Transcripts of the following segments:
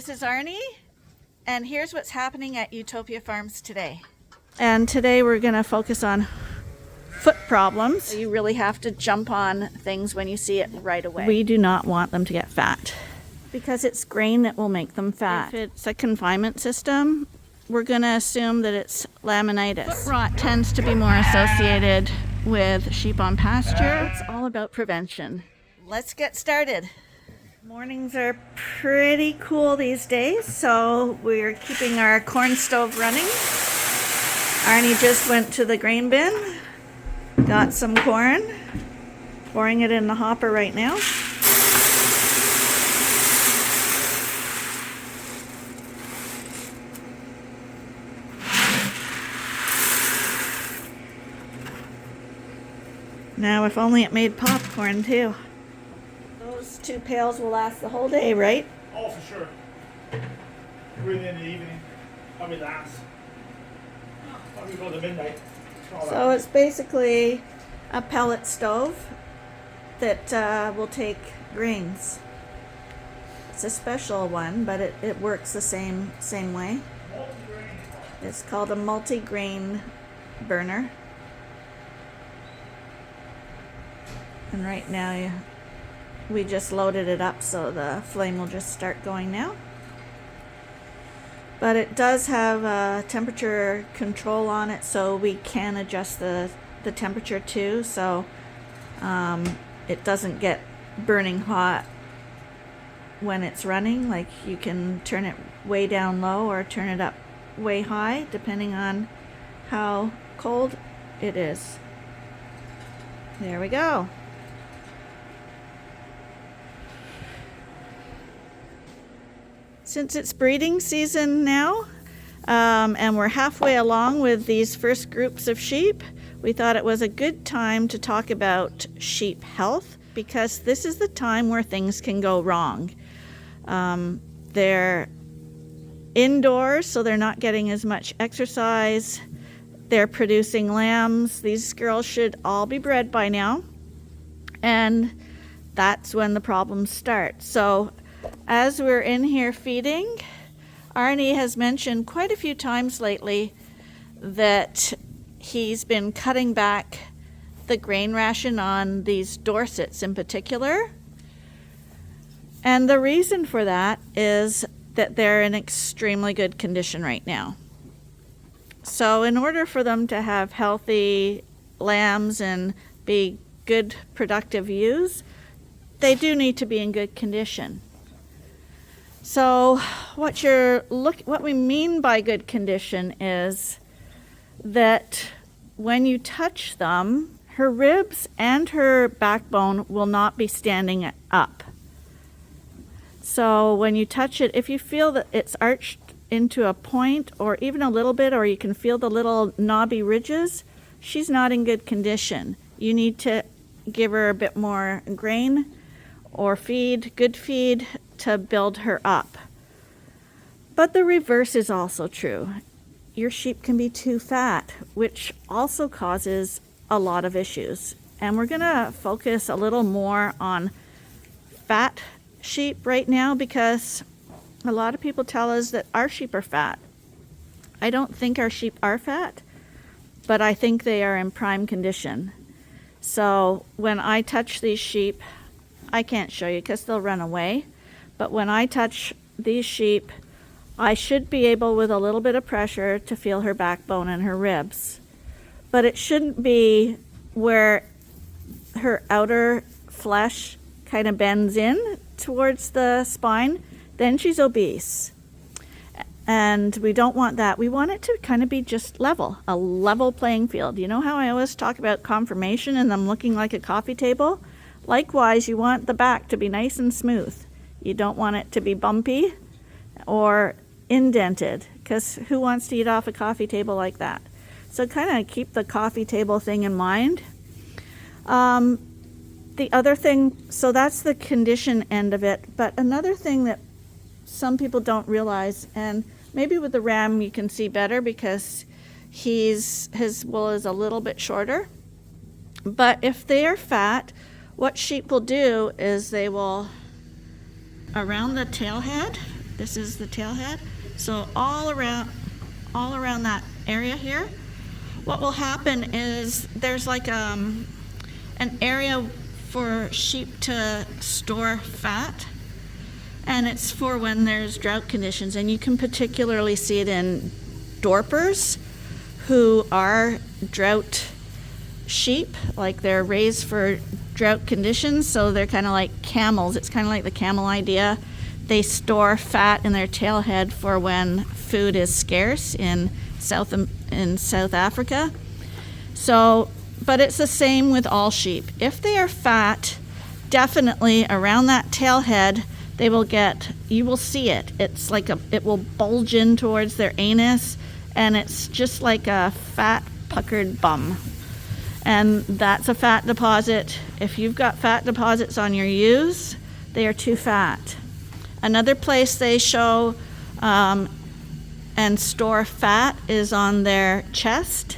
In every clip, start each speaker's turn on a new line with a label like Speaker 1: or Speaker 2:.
Speaker 1: this is Arnie, and here's what's happening at Ewetopia Farms today. And today we're going to focus on foot problems. You really have to jump on things when you see it right away. We do not want them to get fat because it's grain that will make them fat. If it's a confinement system, we're going to assume that it's laminitis. Foot rot tends to be more associated with sheep on pasture. It's all about prevention. Let's get started. Mornings are pretty cool these days, so we're keeping our corn stove running. Arnie just went to the grain bin, got some corn, pouring it in the hopper right now. Now, if only it made popcorn too. Those 2 pails will last the whole day, right?
Speaker 2: Oh, for sure. Really in the evening. Probably last. Probably go to midnight.
Speaker 1: So it's basically a pellet stove that will take grains. It's a special one, but it works the same way. It's called a multi-grain burner. And right now we just loaded it up, so the flame will just start going now. But it does have a temperature control on it, so we can adjust the temperature too, so it doesn't get burning hot when it's running. Like, you can turn it way down low or turn it up way high depending on how cold it is. There we go. Since it's breeding season now, and we're halfway along with these first groups of sheep, we thought it was a good time to talk about sheep health, because this is the time where things can go wrong. They're indoors, so they're not getting as much exercise. They're producing lambs. These girls should all be bred by now, and that's when the problems start. So as we're in here feeding, Arnie has mentioned quite a few times lately that he's been cutting back the grain ration on these Dorsets in particular. And the reason for that is that they're in extremely good condition right now. So in order for them to have healthy lambs and be good productive ewes, they do need to be in good condition. So what we mean by good condition is that when you touch them, her ribs and her backbone will not be standing up. So when you touch it, if you feel that it's arched into a point or even a little bit, or you can feel the little knobby ridges, she's not in good condition. You need to give her a bit more grain or good feed to build her up. But the reverse is also true. Your sheep can be too fat, which also causes a lot of issues. And we're going to focus a little more on fat sheep right now, because a lot of people tell us that our sheep are fat. I don't think our sheep are fat, but I think they are in prime condition. So when I touch these sheep, I can't show you because they'll run away. But when I touch these sheep, I should be able, with a little bit of pressure, to feel her backbone and her ribs. But it shouldn't be where her outer flesh kind of bends in towards the spine. Then she's obese. And we don't want that. We want it to kind of be just level, a level playing field. You know how I always talk about conformation and them looking like a coffee table? Likewise, you want the back to be nice and smooth. You don't want it to be bumpy or indented, because who wants to eat off a coffee table like that? So kind of keep the coffee table thing in mind. The other thing, so that's the condition end of it, but another thing that some people don't realize, and maybe with the ram you can see better because his wool is a little bit shorter, but if they are fat, what sheep will do is they will, around the tail head, This is the tail head. So all around that area here, what will happen is there's like an area for sheep to store fat, and it's for when there's drought conditions. And you can particularly see it in Dorpers, who are drought sheep, like they're raised for drought conditions, so they're kind of like camels. It's kind of like the camel idea. They store fat in their tail head for when food is scarce in South Africa. So, but it's the same with all sheep. If they are fat, definitely around that tail head, you will see it. It's like it will bulge in towards their anus, and it's just like a fat puckered bum. And that's a fat deposit. If you've got fat deposits on your ewes, they are too fat. Another place they show and store fat is on their chest.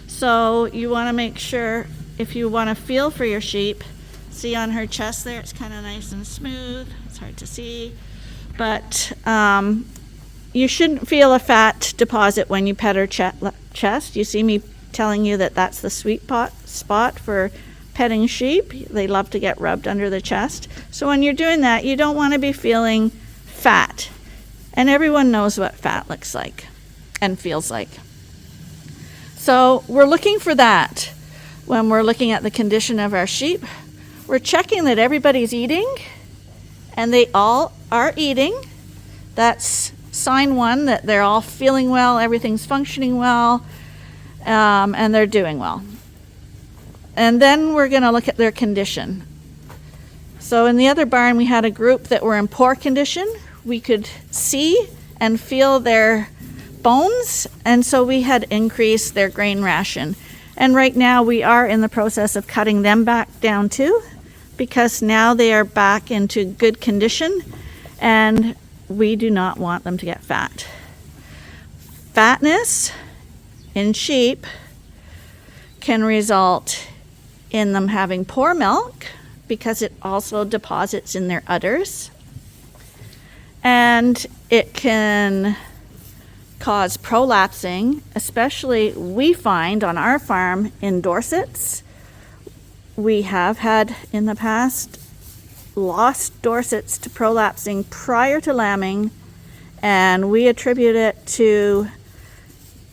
Speaker 1: So you want to make sure, if you want to feel for your sheep, see on her chest there, it's kind of nice and smooth. It's hard to see. But you shouldn't feel a fat deposit when you pet her chest. You see me telling you that that's the sweet spot for petting sheep. They love to get rubbed under the chest. So when you're doing that, you don't want to be feeling fat. And everyone knows what fat looks like and feels like. So we're looking for that when we're looking at the condition of our sheep. We're checking that everybody's eating, and they all are eating. That's sign one, that they're all feeling well, everything's functioning well, and they're doing well. And then we're going to look at their condition. So in the other barn, we had a group that were in poor condition. We could see and feel their bones, and so we had increased their grain ration. And right now we are in the process of cutting them back down too, because now they are back into good condition, and we do not want them to get fat. Fatness in sheep can result in them having poor milk, because it also deposits in their udders. And it can cause prolapsing, especially we find on our farm in Dorsets. We have had in the past lost Dorsets to prolapsing prior to lambing, and we attribute it to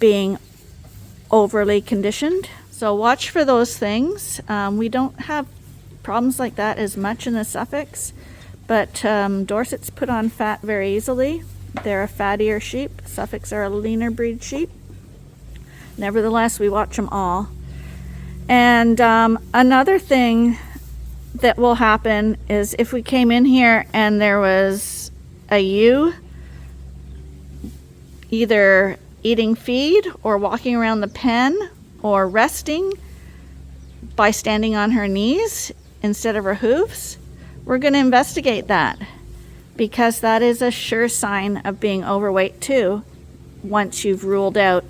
Speaker 1: being overly conditioned. So watch for those things. We don't have problems like that as much in the Suffolks, but Dorsets put on fat very easily. They're a fattier sheep. Suffolks are a leaner breed sheep. Nevertheless, we watch them all. And another thing that will happen is if we came in here and there was a ewe either eating feed or walking around the pen or resting by standing on her knees instead of her hooves, we're going to investigate that, because that is a sure sign of being overweight too, once you've ruled out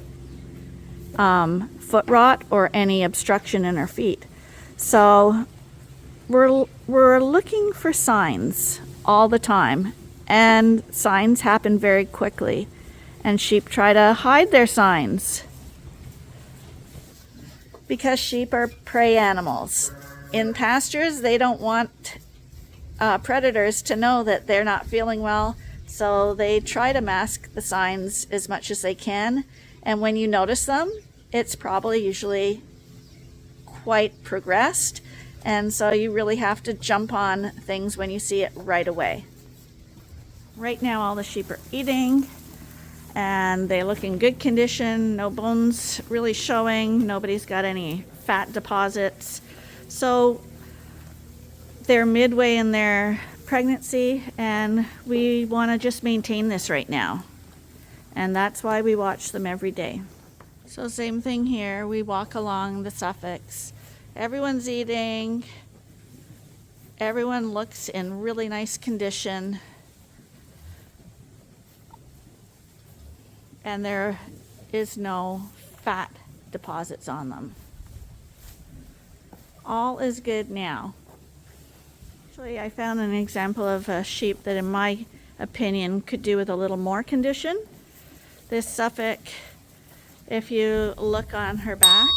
Speaker 1: foot rot or any obstruction in her feet. So we're looking for signs all the time, and signs happen very quickly, and sheep try to hide their signs because sheep are prey animals. In pastures, they don't want predators to know that they're not feeling well, so they try to mask the signs as much as they can. And when you notice them, it's probably usually quite progressed, and so you really have to jump on things when you see it right away. Right now all the sheep are eating, and they look in good condition, no bones really showing, nobody's got any fat deposits. So they're midway in their pregnancy, and we want to just maintain this right now. And that's why we watch them every day. So same thing here, we walk along the Suffolks. Everyone's eating, everyone looks in really nice condition, and there is no fat deposits on them. All is good now. Actually, I found an example of a sheep that in my opinion, could do with a little more condition. This Suffolk, if you look on her back,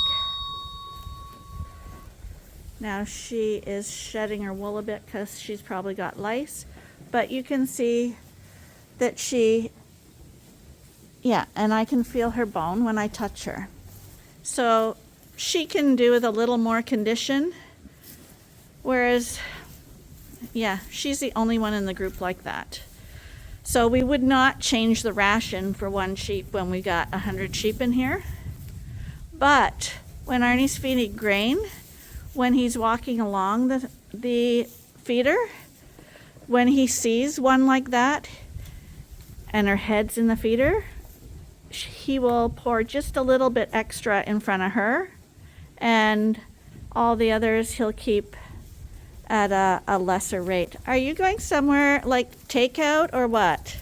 Speaker 1: now she is shedding her wool a bit because she's probably got lice, but you can see that she, yeah, and I can feel her bone when I touch her. So she can do with a little more condition, whereas, yeah, she's the only one in the group like that. So we would not change the ration for one sheep when we got 100 sheep in here. But when Arnie's feeding grain, when he's walking along the feeder, when he sees one like that and her head's in the feeder, he will pour just a little bit extra in front of her, and all the others he'll keep at a lesser rate. Are you going somewhere like takeout or what?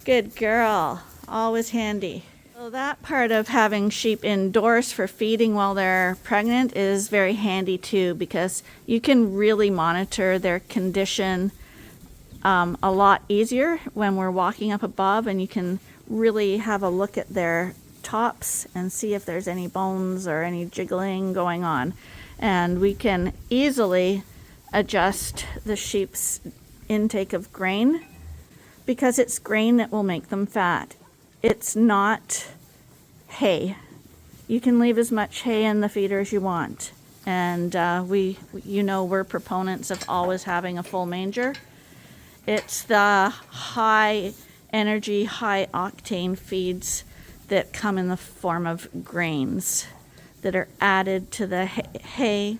Speaker 1: Good girl, always handy. So that part of having sheep indoors for feeding while they're pregnant is very handy too, because you can really monitor their condition a lot easier when we're walking up above, and you can really have a look at their tops and see if there's any bones or any jiggling going on. And we can easily adjust the sheep's intake of grain, because it's grain that will make them fat. It's not hay. You can leave as much hay in the feeder as you want. And we're proponents of always having a full manger. It's the high energy, high octane feeds that come in the form of grains that are added to the hay.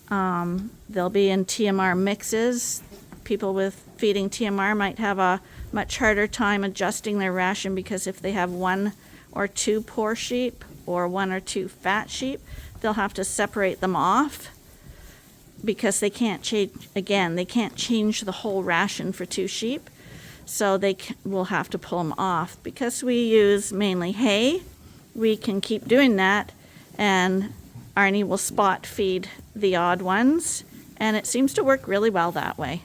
Speaker 1: They'll be in TMR mixes. People with feeding TMR might have a much harder time adjusting their ration, because if they have 1 or 2 poor sheep or 1 or 2 fat sheep, they'll have to separate them off, because they can't change the whole ration for 2 sheep. So they will have to pull them off. Because we use mainly hay, we can keep doing that, and Arnie will spot feed the odd ones, and it seems to work really well that way.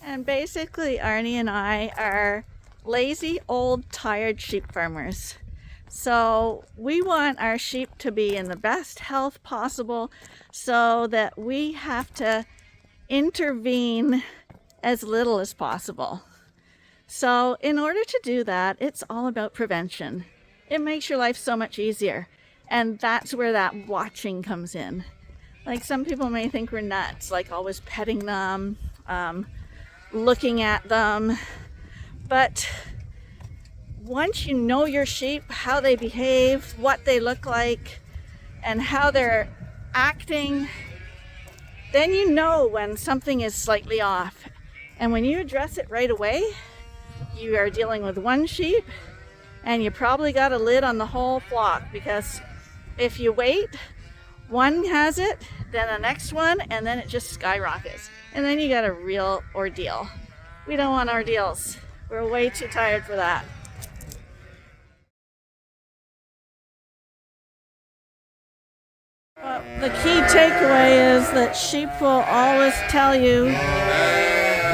Speaker 1: And basically, Arnie and I are lazy, old, tired sheep farmers. So we want our sheep to be in the best health possible, so that we have to intervene as little as possible. So in order to do that, it's all about prevention. It makes your life so much easier. And that's where that watching comes in. Like, some people may think we're nuts, like always petting them, looking at them. But once you know your sheep, how they behave, what they look like, and how they're acting, then you know when something is slightly off. And when you address it right away, you are dealing with one sheep, and you probably got a lid on the whole flock, because if you wait, one has it, then the next one, and then it just skyrockets. And then you got a real ordeal. We don't want ordeals. We're way too tired for that. Well, the key takeaway is that sheep will always tell you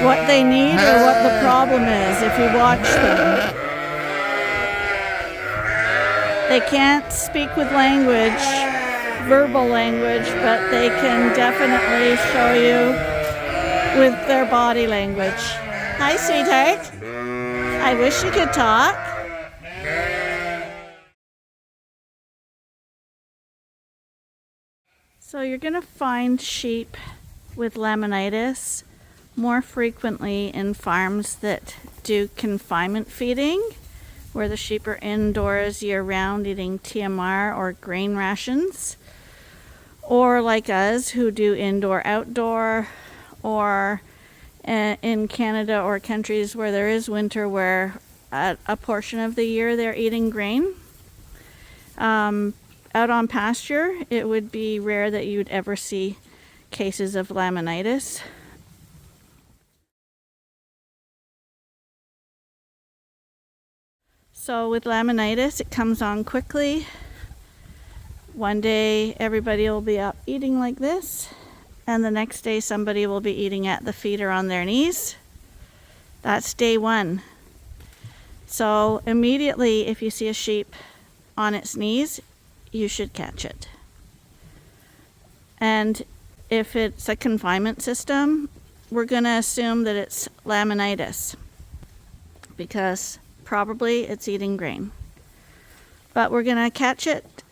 Speaker 1: what they need or what the problem is if you watch them. They can't speak with language, verbal language, but they can definitely show you with their body language. Hi, sweetheart. I wish you could talk. So you're going to find sheep with laminitis more frequently in farms that do confinement feeding, where the sheep are indoors year-round eating TMR or grain rations, or like us who do indoor-outdoor, or in Canada or countries where there is winter, where a portion of the year they're eating grain. Out on pasture, it would be rare that you would ever see cases of laminitis. So with laminitis, it comes on quickly. One day everybody will be up eating like this, and the next day somebody will be eating at the feeder on their knees. That's day 1. So immediately if you see a sheep on its knees, you should catch it. And if it's a confinement system, we're going to assume that it's laminitis, because probably it's eating grain. But we're going to catch it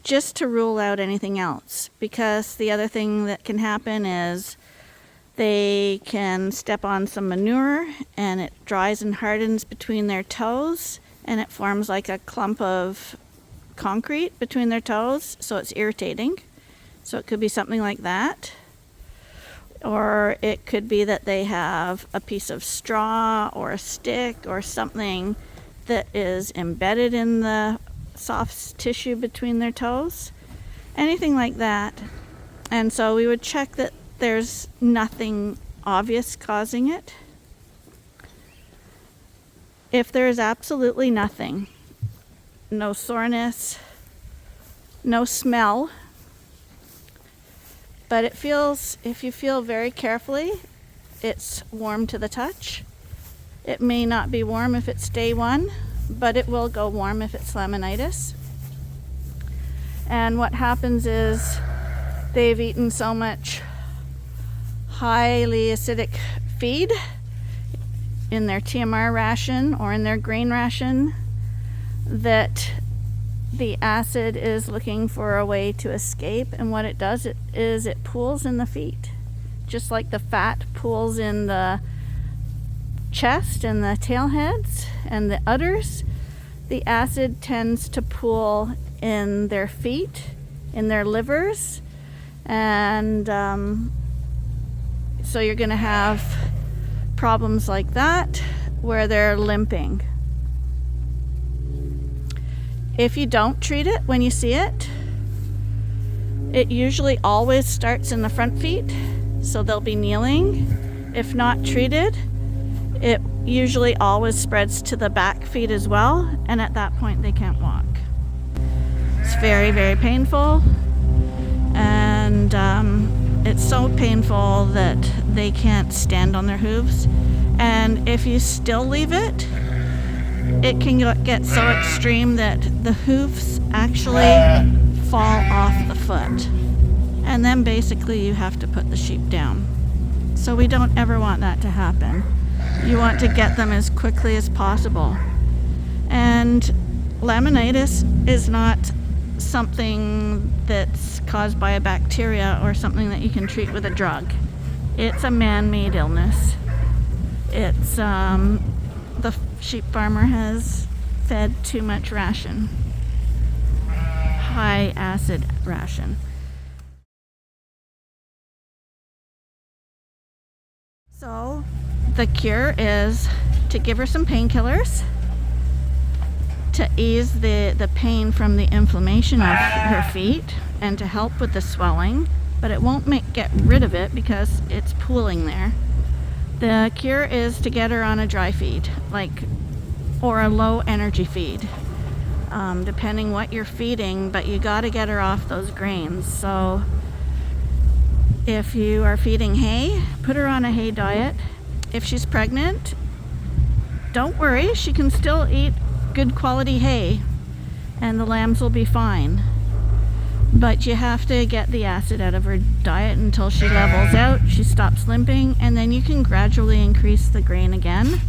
Speaker 1: just to rule out anything else, because the other thing that can happen is they can step on some manure and it dries and hardens between their toes and it forms like a clump of concrete between their toes, so it's irritating. So it could be something like that. Or it could be that they have a piece of straw or a stick or something that is embedded in the soft tissue between their toes. Anything like that. And so we would check that there's nothing obvious causing it. If there is absolutely nothing, no soreness, no smell, but it feels, if you feel very carefully, it's warm to the touch. It may not be warm if it's day 1, but it will go warm if it's laminitis. And what happens is they've eaten so much highly acidic feed in their TMR ration or in their grain ration that the acid is looking for a way to escape, and what it does is it pools in the feet, just like the fat pools in the chest and the tail heads and the udders. The acid tends to pool in their feet, in their livers, and so you're going to have problems like that where they're limping. If you don't treat it when you see it, it usually always starts in the front feet, so they'll be kneeling. If not treated, it usually always spreads to the back feet as well, and at that point they can't walk. It's very, very painful, and it's so painful that they can't stand on their hooves. And if you still leave it, it can get so extreme that the hoofs actually fall off the foot. And then basically you have to put the sheep down. So we don't ever want that to happen. You want to get them as quickly as possible. And laminitis is not something that's caused by a bacteria or something that you can treat with a drug. It's a man-made illness. It's the sheep farmer has fed too much ration, high acid ration. So the cure is to give her some painkillers to ease the pain from the inflammation of her feet and to help with the swelling, but it won't get rid of it because it's pooling there. The cure is to get her on a dry feed, or a low energy feed, depending what you're feeding, but you got to get her off those grains. So if you are feeding hay, put her on a hay diet. If she's pregnant, don't worry, she can still eat good quality hay and the lambs will be fine. But you have to get the acid out of her diet until she levels out, she stops limping, and then you can gradually increase the grain again.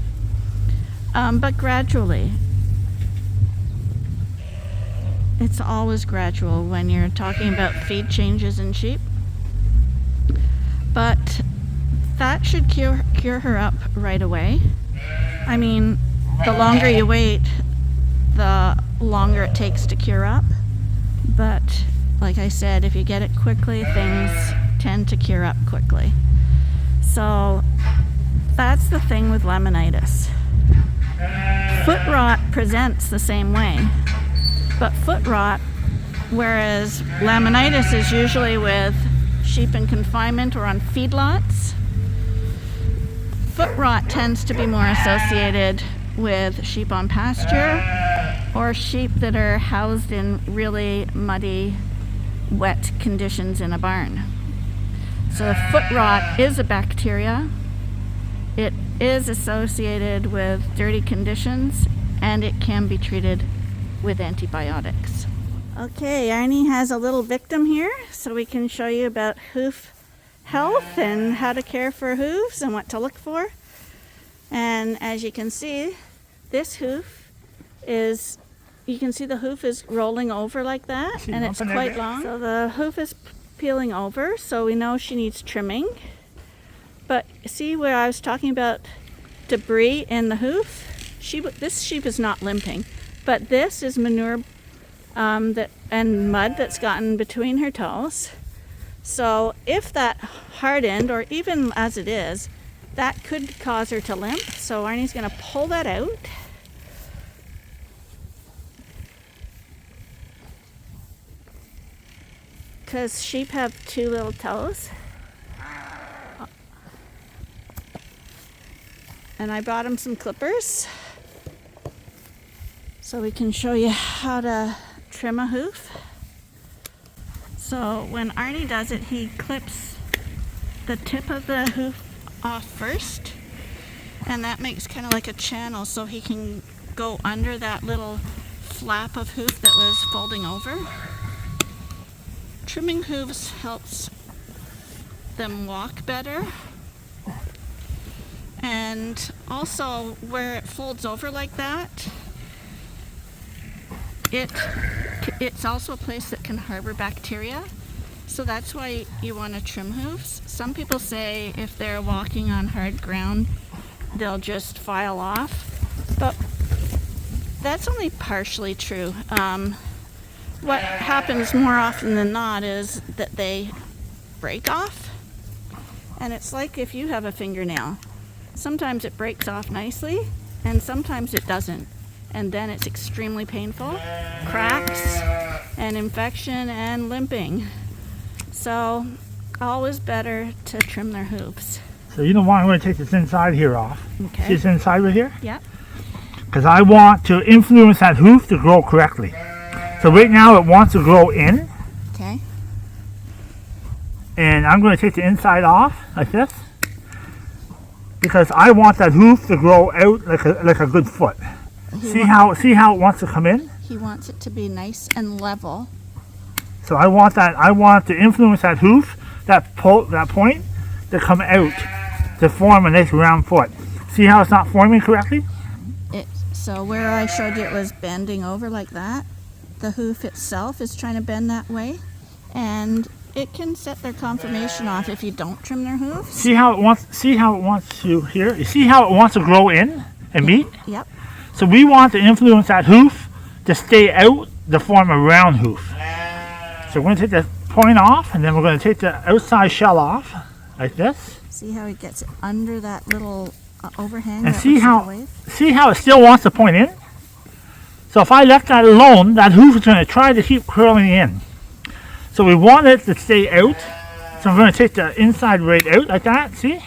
Speaker 1: But gradually. It's always gradual when you're talking about feed changes in sheep. But that should cure her up right away. I mean, the longer you wait, the longer it takes to cure up. But like I said, if you get it quickly, things tend to cure up quickly. So that's the thing with laminitis. Foot rot presents the same way. But foot rot, whereas laminitis is usually with sheep in confinement or on feedlots, foot rot tends to be more associated with sheep on pasture or sheep that are housed in really muddy, wet conditions in a barn. So the foot rot is a bacteria, It is associated with dirty conditions, and it can be treated with antibiotics. Okay, Arnie has a little victim here, so we can show you about hoof health and how to care for hooves and what to look for. And as you can see, this hoof is, you can see the hoof is rolling over like that, and it's quite long. So the hoof is peeling over, so we know she needs trimming. But see where I was talking about debris in the hoof? This sheep is not limping, but this is manure and mud that's gotten between her toes. So if that hardened, or even as it is, that could cause her to limp. So Arnie's going to pull that out. Because sheep have 2 little toes. And I brought him some clippers so we can show you how to trim a hoof. So when Arnie does it, he clips the tip of the hoof off first, and that makes kind of like a channel so he can go under that little flap of hoof that was folding over. Trimming hooves helps them walk better, and also where it folds over like that, it's also a place that can harbor bacteria, so that's why you want to trim hooves. Some people say if they're walking on hard ground, they'll just file off, but that's only partially true. What happens more often than not is that they break off, and it's like if you have a fingernail. Sometimes it breaks off nicely, and sometimes it doesn't. And then it's extremely painful, cracks, and infection, and limping. So, always better to trim their hooves.
Speaker 2: So you don't want, I'm going to take this inside here off.
Speaker 1: Okay.
Speaker 2: See this inside right here?
Speaker 1: Yep.
Speaker 2: Because I want to influence that hoof to grow correctly. So right now it wants to grow in.
Speaker 1: Okay.
Speaker 2: And I'm going to take the inside off like this, because I want that hoof to grow out like a good foot. See how it wants to come in?
Speaker 1: He wants it to be nice and level.
Speaker 2: So I want to influence that hoof, that point, to come out to form a nice round foot. See how it's not forming correctly?
Speaker 1: So where I showed you it was bending over like that, the hoof itself is trying to bend that way, and it can set their conformation off if you don't trim their hooves.
Speaker 2: See how it wants to here? You see how it wants to grow in and meet?
Speaker 1: Yep.
Speaker 2: So we want to influence that hoof to stay out to form a round hoof. So we're going to take the point off, and then we're going to take the outside shell off, like this.
Speaker 1: See how he gets it under that little overhang?
Speaker 2: And see how it still wants to point in? So if I left that alone, that hoof is going to try to keep curling in. So we want it to stay out. So I'm going to take the inside right out like that, see?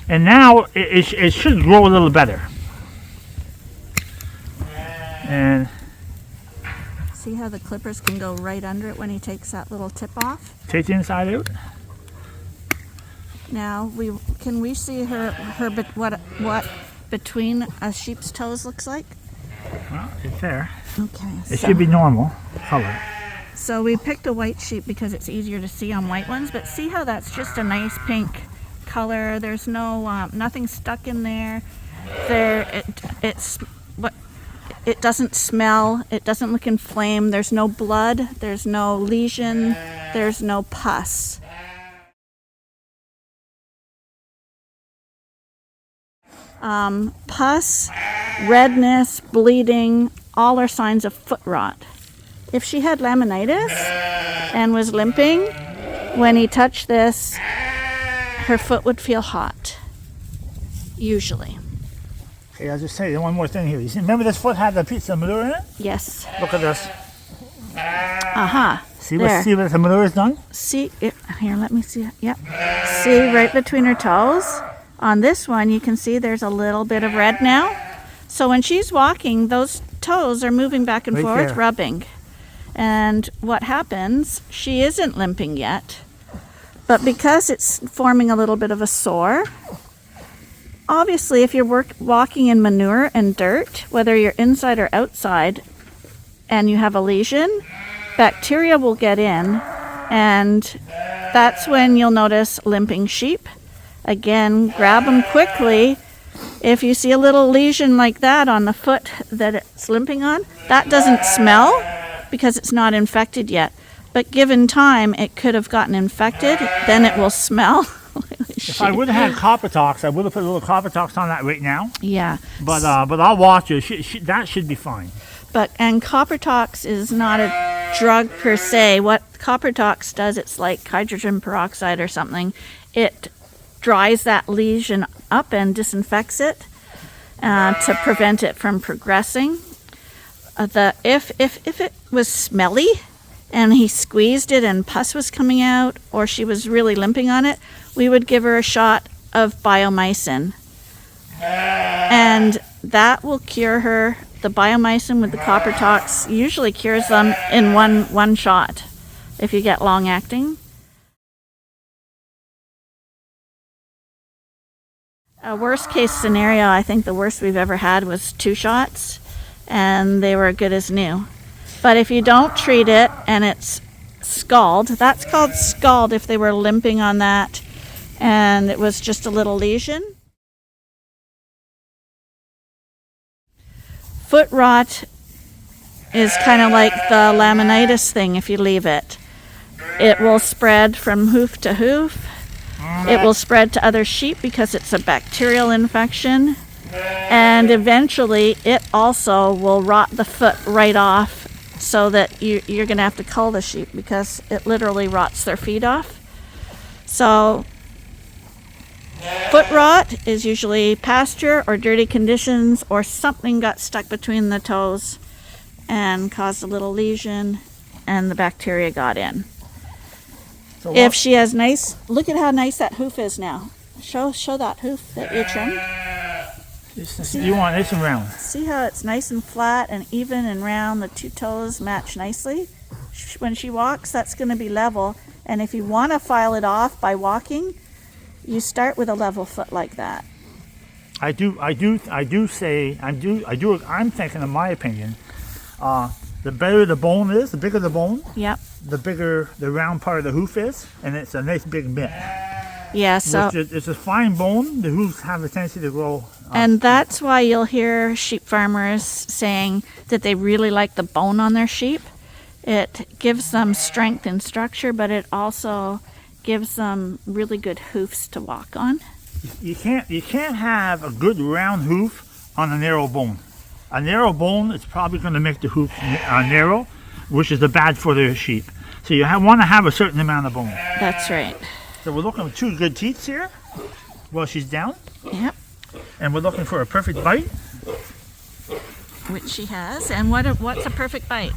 Speaker 2: And now it should grow a little better. And
Speaker 1: see how the clippers can go right under it when he takes that little tip off?
Speaker 2: Take the inside out.
Speaker 1: Now can we see what between a sheep's toes looks like?
Speaker 2: Well, it's there.
Speaker 1: Okay.
Speaker 2: It should be normal color.
Speaker 1: So we picked a white sheep because it's easier to see on white ones, but see how that's just a nice pink color. There's no nothing stuck in there. It doesn't smell. It doesn't look inflamed. There's no blood. There's no lesion. There's no pus. Pus, redness, bleeding, all are signs of foot rot. If she had laminitis and was limping, when he touched this, her foot would feel hot, usually.
Speaker 2: Okay, I'll just say one more thing here. You see, remember this foot had the piece of manure in it?
Speaker 1: Yes.
Speaker 2: Look at this.
Speaker 1: Aha.
Speaker 2: See what the manure is done?
Speaker 1: See it here. Let me see. Yep. See right between her toes. On this one, you can see there's a little bit of red now. So when she's walking, those toes are moving back and forth,
Speaker 2: there.
Speaker 1: rubbing. And what happens? She isn't limping yet, but because it's forming a little bit of a sore, obviously, if you're walking in manure and dirt, whether you're inside or outside, and you have a lesion, bacteria will get in, and that's when you'll notice limping sheep. Again, grab them quickly. If you see a little lesion like that on the foot that it's limping on, that doesn't smell because it's not infected yet. But given time, it could have gotten infected, then it will smell.
Speaker 2: If I would have had copper tox, I would have put a little copper tox on that right now.
Speaker 1: Yeah.
Speaker 2: But I'll watch it. That should be fine.
Speaker 1: And copper tox is not a drug per se. What copper tox does, it's like hydrogen peroxide or something. It dries that lesion up and disinfects it to prevent it from progressing. If it was smelly and he squeezed it and pus was coming out, or she was really limping on it, we would give her a shot of biomycin. And that will cure her. The biomycin with the copper tox usually cures them in one shot if you get long acting. A worst case scenario, I think the worst we've ever had was 2 shots, and they were good as new. But if you don't treat it and it's scald, that's called scald if they were limping on that and it was just a little lesion. Foot rot is kind of like the laminitis thing if you leave it. It will spread from hoof to hoof. It will spread to other sheep because it's a bacterial infection. And eventually it also will rot the foot right off so that you're going to have to cull the sheep because it literally rots their feet off. So foot rot is usually pasture or dirty conditions or something got stuck between the toes and caused a little lesion and the bacteria got in. So if she has look at how nice that hoof is now. Show that hoof that you trimmed.
Speaker 2: You want nice and round.
Speaker 1: See how it's nice and flat and even and round. The 2 toes match nicely. When she walks, that's going to be level. And if you want to file it off by walking, you start with a level foot like that.
Speaker 2: I'm thinking, in my opinion, the better the bone is, the bigger the bone,
Speaker 1: yep,
Speaker 2: the bigger the round part of the hoof is, and it's a nice big mitt.
Speaker 1: Yeah, so
Speaker 2: it's a fine bone. The hoofs have a tendency to grow.
Speaker 1: And that's why you'll hear sheep farmers saying that they really like the bone on their sheep. It gives them strength and structure, but it also gives them really good hoofs to walk on.
Speaker 2: You can't have a good round hoof on a narrow bone. A narrow bone is probably going to make the hoof narrow, which is bad for the sheep. So you want to have a certain amount of bone.
Speaker 1: That's right.
Speaker 2: So we're looking for 2 good teeth here while she's down.
Speaker 1: Yep.
Speaker 2: And we're looking for a perfect bite.
Speaker 1: Which she has. And what's a perfect bite?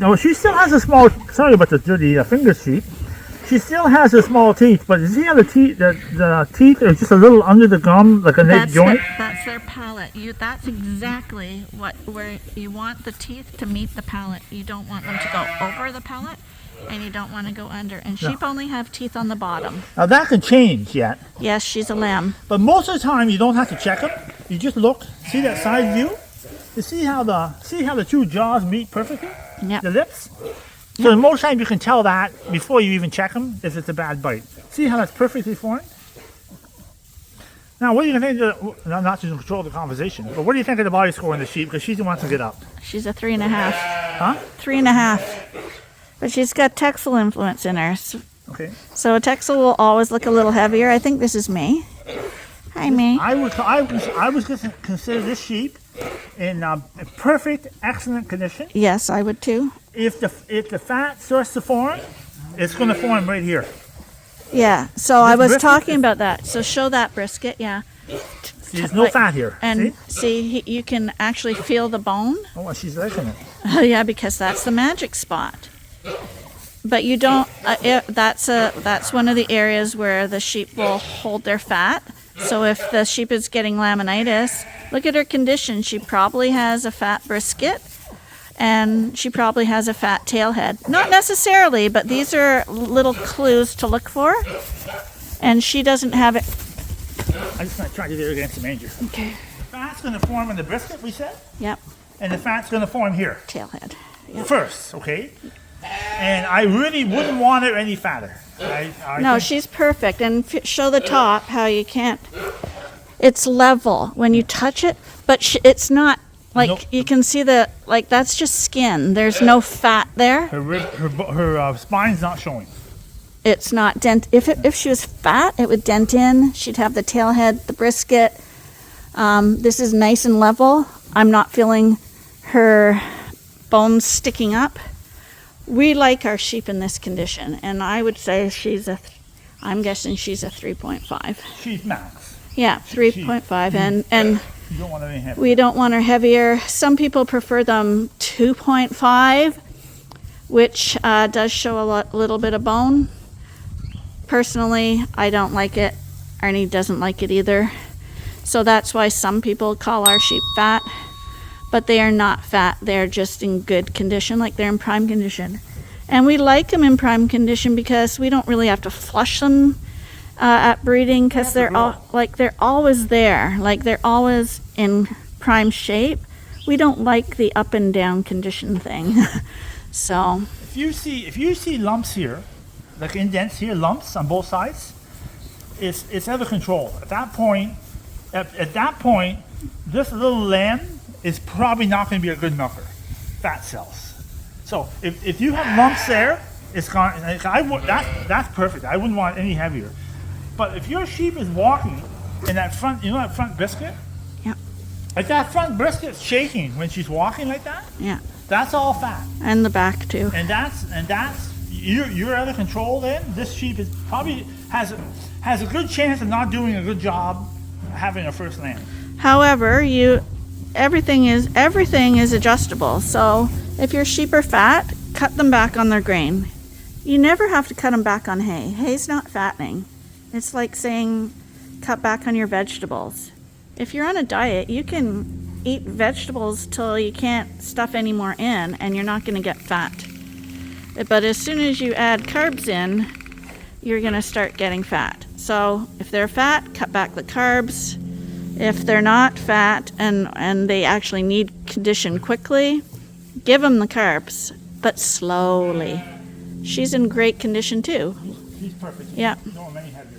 Speaker 2: No, she still has a small, sorry about the dirty finger sheep. She still has her small teeth, but you see how the teeth are just a little under the gum, like a neck joint?
Speaker 1: That's their palate. That's exactly where you want the teeth to meet the palate. You don't want them to go over the palate, and you don't want to go under. And sheep only have teeth on the bottom.
Speaker 2: Now that can change yet.
Speaker 1: Yes, she's a lamb.
Speaker 2: But most of the time, you don't have to check them. You just look, see that side view? You see how the 2 jaws meet perfectly?
Speaker 1: Yep.
Speaker 2: The lips? So most times you can tell that before you even check them if it's a bad bite. See how that's perfectly formed? Now, what do you think not to control the conversation, but what do you think of the body score in the sheep? Because she's the one to get up.
Speaker 1: She's a 3.5.
Speaker 2: Huh?
Speaker 1: 3.5. But she's got Texel influence in her.
Speaker 2: Okay.
Speaker 1: So a Texel will always look a little heavier. I think this is May. Hi, May.
Speaker 2: I was going to consider this sheep in perfect, excellent condition.
Speaker 1: Yes, I would too.
Speaker 2: If the fat starts to form, it's going to form right here.
Speaker 1: Yeah, so I was talking about that. So show that brisket, yeah.
Speaker 2: See, there's no fat here.
Speaker 1: And see you can actually feel the bone.
Speaker 2: Oh, she's liking it.
Speaker 1: Yeah, because that's the magic spot. But you don't. That's one of the areas where the sheep will hold their fat. So if the sheep is getting laminitis, look at her condition. She probably has a fat brisket, and she probably has a fat tail head. Not necessarily, but these are little clues to look for. And she doesn't have it
Speaker 2: I'm just going to try to do it against the manger.
Speaker 1: Okay.
Speaker 2: The fat's going to form in the brisket, we said,
Speaker 1: Yep.
Speaker 2: and the fat's going to form here
Speaker 1: Tailhead. Yep.
Speaker 2: first, okay? And I really wouldn't want her any fatter.
Speaker 1: No,
Speaker 2: think-
Speaker 1: she's perfect. And show the top how you can't. It's level when you touch it, but it's not like
Speaker 2: Nope.
Speaker 1: you can see like that's just skin. There's no fat there.
Speaker 2: her spine's not showing.
Speaker 1: It's not dent. If she was fat, it would dent in. She'd have the tailhead, the brisket. This is nice and level. I'm not feeling her bones sticking up. We like our sheep in this condition, and I would say I'm guessing she's a 3.5.
Speaker 2: She's max.
Speaker 1: Yeah, 3.5, and
Speaker 2: You don't want any heavy.
Speaker 1: we don't want her heavier. Some people prefer them 2.5, which does show a little bit of bone. Personally, I don't like it. Arnie doesn't like it either. So that's why some people call our sheep fat, but they are not fat. They're just in good condition, like they're in prime condition. And we like them in prime condition because we don't really have to flush them at breeding because they're always there, like they're always in prime shape. We don't like the up and down condition thing. So
Speaker 2: If you see lumps here, like indents here, lumps on both sides, it's out of control. At that point, this little lamb is probably not going to be a good milker. Fat cells. So if you have lumps there, it's gone. That's perfect. I wouldn't want any heavier. But if your sheep is walking in that front, that front brisket,
Speaker 1: yeah,
Speaker 2: like that front brisket's shaking when she's walking like that,
Speaker 1: yeah,
Speaker 2: that's all fat.
Speaker 1: and the back too.
Speaker 2: And that's you're out of control. Then this sheep is probably has a good chance of not doing a good job having a first lamb.
Speaker 1: However, everything is adjustable. So if your sheep are fat, cut them back on their grain. You never have to cut them back on hay. Hay's not fattening. It's like saying cut back on your vegetables. If you're on a diet, you can eat vegetables till you can't stuff any more in, and you're not going to get fat. But as soon as you add carbs in, you're going to start getting fat. So if they're fat, cut back the carbs. If they're not fat and they actually need condition quickly, give them the carbs, but slowly. She's in great condition too.
Speaker 2: She's perfect.
Speaker 1: Yeah.
Speaker 2: You don't want any heavier.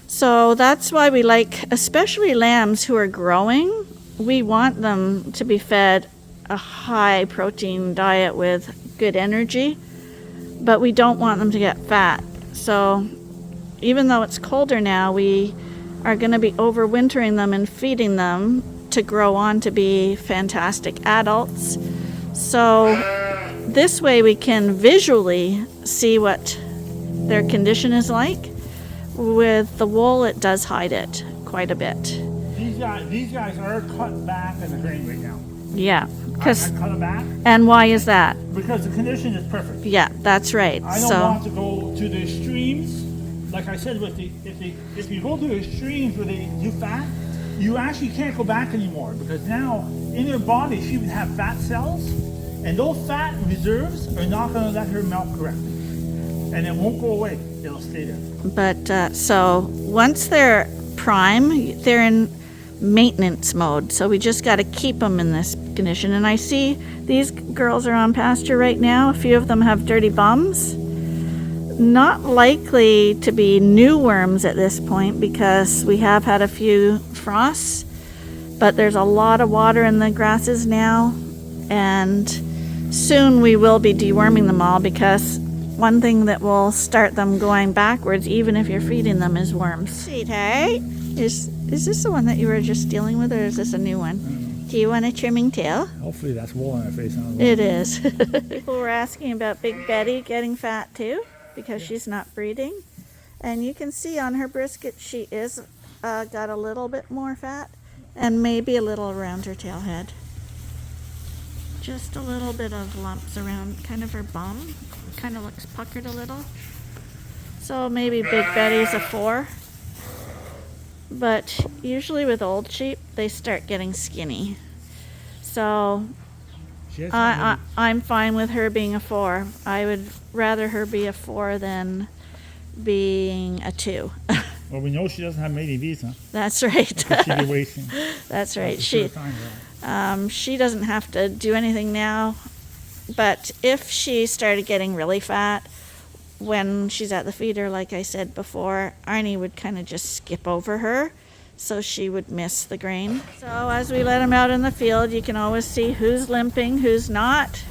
Speaker 1: So that's why we like, especially lambs who are growing, we want them to be fed a high protein diet with good energy, but we don't want them to get fat. So even though it's colder now, we are going to be overwintering them and feeding them to grow on to be fantastic adults. So this way we can visually see what their condition is like. With the wool, it does hide it quite a bit.
Speaker 2: These guys are cut back in the grain right now.
Speaker 1: Yeah,
Speaker 2: I cut them back
Speaker 1: and why is that?
Speaker 2: because the condition is perfect.
Speaker 1: Yeah, that's right.
Speaker 2: I don't want to go to the extremes. Like I said, if you go to the extremes where they do fat, you actually can't go back anymore because now in her body she would have fat cells, and those fat reserves are not going to let her milk correctly, and it won't go away. It'll stay there.
Speaker 1: But so once they're prime, they're in maintenance mode. So we just got to keep them in this condition. And I see these girls are on pasture right now. A few of them have dirty bums. Not likely to be new worms at this point because we have had a few frosts. But there's a lot of water in the grasses now. And soon we will be deworming them all because one thing that will start them going backwards, even if you're feeding them, is worms. Sweetheart, is this the one that you were just dealing with, or is this a new one? Do you want a trimming tail?
Speaker 2: Hopefully that's wool on her face.
Speaker 1: It is. People were asking about Big Betty getting fat too, because she's not breeding. And you can see on her brisket she is got a little bit more fat, and maybe a little around her tail head. Just a little bit of lumps around kind of her bum. Kind of looks puckered a little. So maybe Big Betty's a 4. But usually with old sheep, they start getting skinny. So I'm fine with her being a 4. I would rather her be a 4 than being a 2.
Speaker 2: Well, we know she doesn't have mating visa.
Speaker 1: That's right.
Speaker 2: She'd be wasting.
Speaker 1: That's right.
Speaker 2: That's a sure sign,
Speaker 1: She doesn't have to do anything now, but if she started getting really fat when she's at the feeder, like I said before, Arnie would kind of just skip over her, so she would miss the grain. So as we let them out in the field, you can always see who's limping, who's not,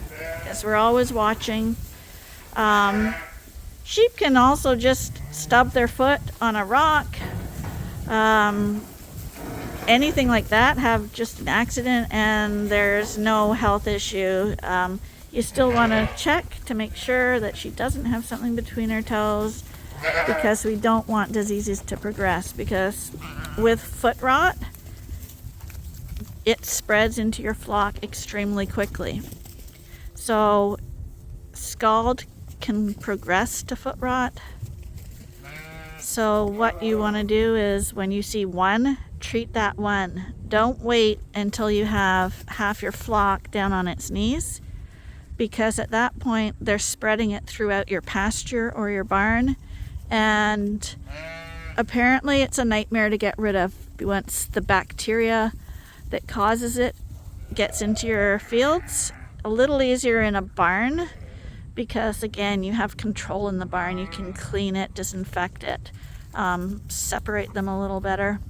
Speaker 1: because we're always watching. Sheep can also just stub their foot on a rock, anything like that, have just an accident, and there's no health issue. You still want to check to make sure that she doesn't have something between her toes, because we don't want diseases to progress, because with foot rot, it spreads into your flock extremely quickly. So scald can progress to foot rot. So what you want to do is, when you see one, treat that one. Don't wait until you have half your flock down on its knees, because at that point they're spreading it throughout your pasture or your barn, and apparently it's a nightmare to get rid of once the bacteria that causes it gets into your fields. A little easier in a barn, because again, you have control in the barn. You can clean it, disinfect it, separate them a little better.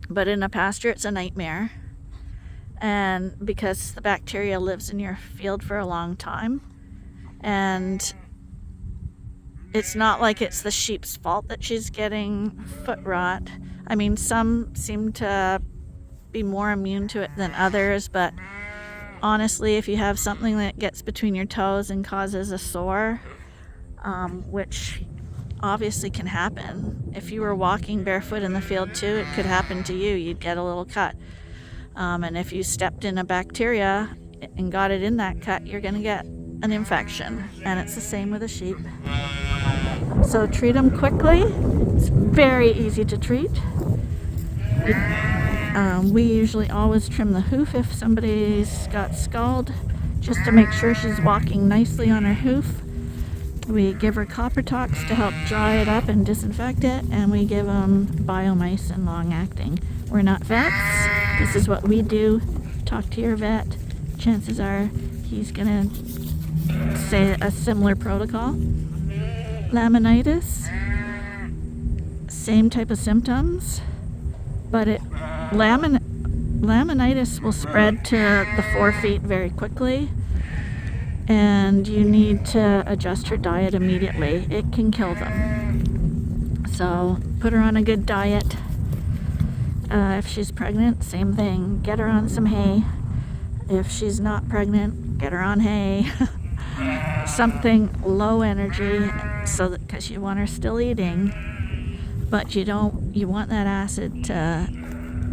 Speaker 1: But in a pasture, it's a nightmare. And because the bacteria lives in your field for a long time, and it's not like it's the sheep's fault that she's getting foot rot. I mean, some seem to be more immune to it than others, but honestly, if you have something that gets between your toes and causes a sore, which obviously can happen. If you were walking barefoot in the field too, it could happen to you. You'd get a little cut. And if you stepped in a bacteria and got it in that cut, you're going to get an infection. And it's the same with a sheep. So treat them quickly. It's very easy to treat. We usually always trim the hoof if somebody's got scald, just to make sure she's walking nicely on her hoof. We give her copper tox to help dry it up and disinfect it, and we give them biomycin long-acting. We're not vets. This is what we do. Talk to your vet. Chances are he's going to say a similar protocol. Laminitis, same type of symptoms, but laminitis will spread to the forefeet very quickly, and you need to adjust her diet immediately. It can kill them. So put her on a good diet. If she's pregnant, same thing. Get her on some hay. If she's not pregnant, get her on hay. Something low energy, so that, because you want her still eating, but you want that acid to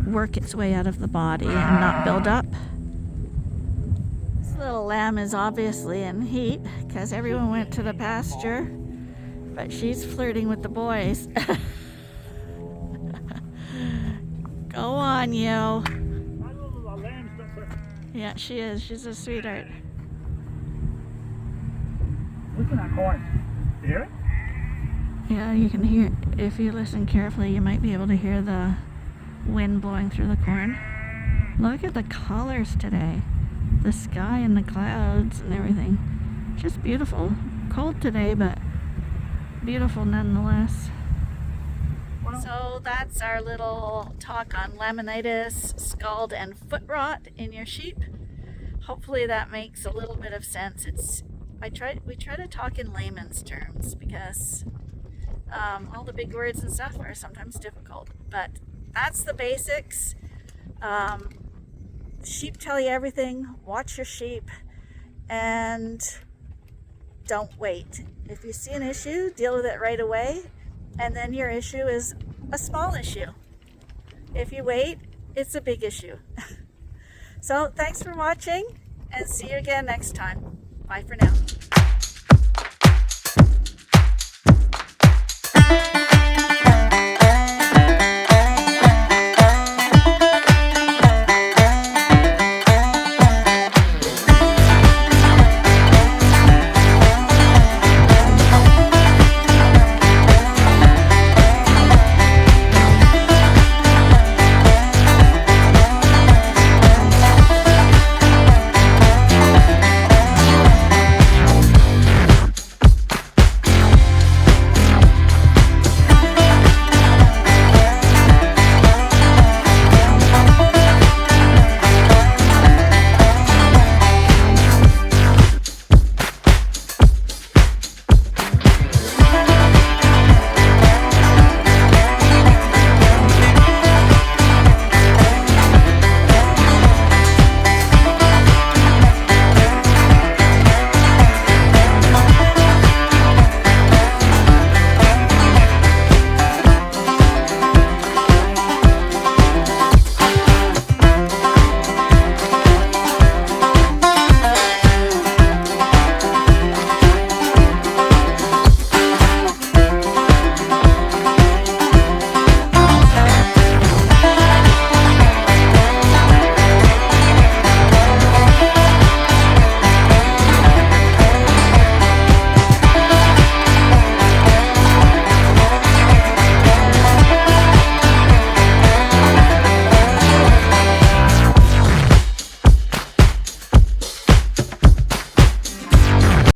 Speaker 1: work its way out of the body and not build up. This little lamb is obviously in heat because everyone went to the pasture, but she's flirting with the boys. Go on, you. Yeah, she is. She's a sweetheart.
Speaker 2: Listen to that corn. You hear it?
Speaker 1: Yeah, you can hear, if you listen carefully, you might be able to hear the wind blowing through the corn. Look at the colors today. The sky and the clouds and everything. Just beautiful. Cold today, but beautiful nonetheless. So that's our little talk on laminitis, scald, and foot rot in your sheep. Hopefully that makes a little bit of sense. We try to talk in layman's terms, because all the big words and stuff are sometimes difficult, but that's the basics. Sheep tell you everything. Watch your sheep and don't wait. If you see an issue, deal with it right away, and then your issue is a small issue. If you wait, it's a big issue. So thanks for watching, and see you again next time. Bye for now.